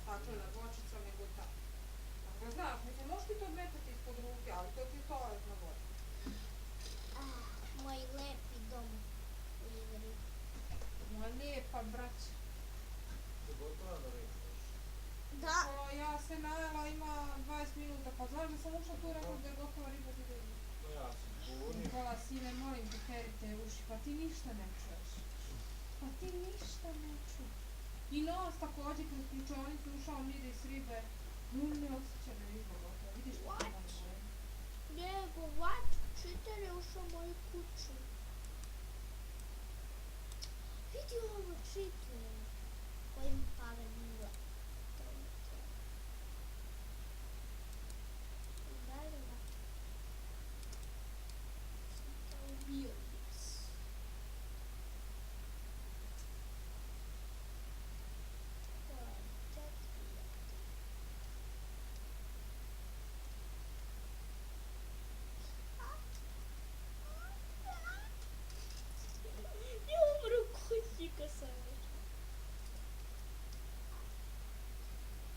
staklena bočica, nego ta. Ako znaš, mislim, možeš ti to odmetati ispod ruke, ali to ti je toaletna voda. Moj lepi dom u igri. Moja lijepa braća. Gotova da vidiš. Da. Ja se najela, ima 20 minuta, pa znaš da sam ušla tu, rekao da je gotova riba za ribu. No ja sam punio. Nikola, sine, molim te, perite uši, pa ti ništa ne čuješ. Pa ti ništa ne čuješ. I nos također kroz ključonicu ušao miris ribe. Ne osjeća me riba gotova, vidiš što What? je moje. Nego, what? Čiter je ušao u moju kuću. Vidi ovo čiter. Koji mi pale nula. Udarila. Sam to ubio.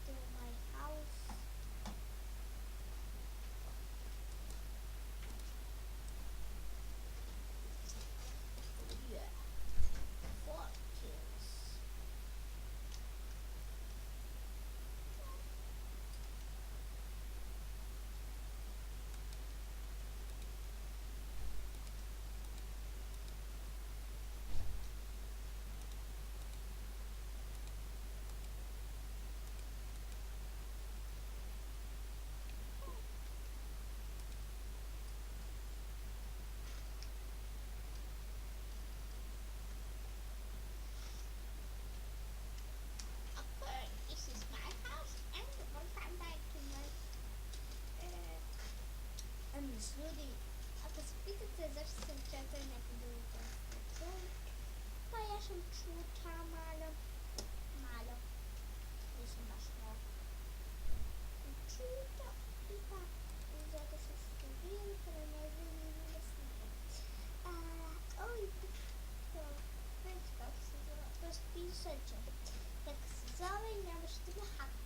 To my house. Yeah. 4 kills. Okay, this is my house and welcome back to my ljudi, ako se pitate zašto sam četiri neku drugu konstrukciju, pa ja sam čuta malo, nisam baš mnogo čuta i pa zato sam se bili kada ne vidim da snimam. Oj, to, već kako se zove, raspisat ću. Kako se zove i ne možete ga hakati.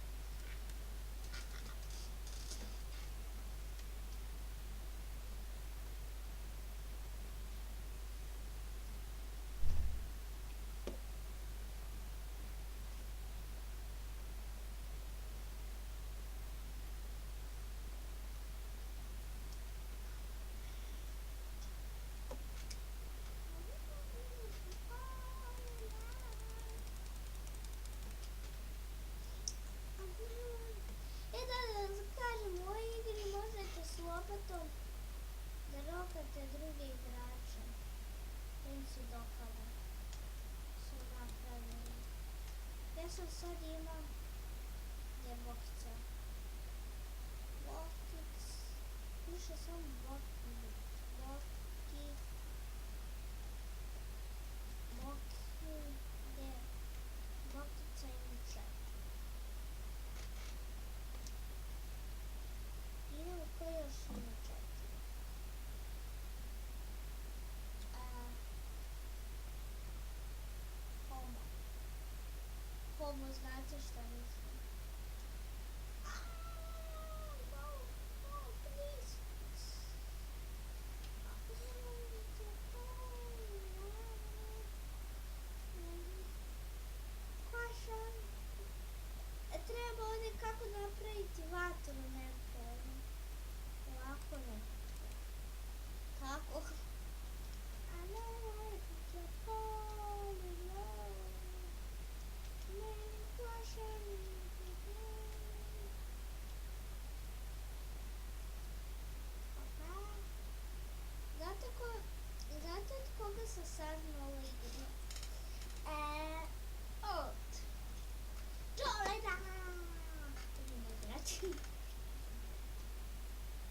Da kažem, u ovoj igri možete s lopatom da rokate druge igrače. Im se dopada. Su napravili. Ja sam sad imam djevojčica. Bokic. Piše samo Bokic. Bokic. Bokica i čet. Idemo ko još ima 4. Homo. Homo, znate šta mislim? No, please. Question. Treba ovdje kako napraviti vatru neko. Ovako ne. Kako? A ne, je polino. Ne, plašen. Opa. Znate od koga sam saznala u igri? Od Jolena. Idemo igrati.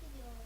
Vidi ovo.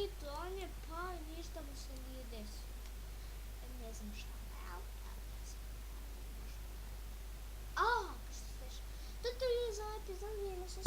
Tito, on je pao i ništa mu se nije desilo. Ne znam šta.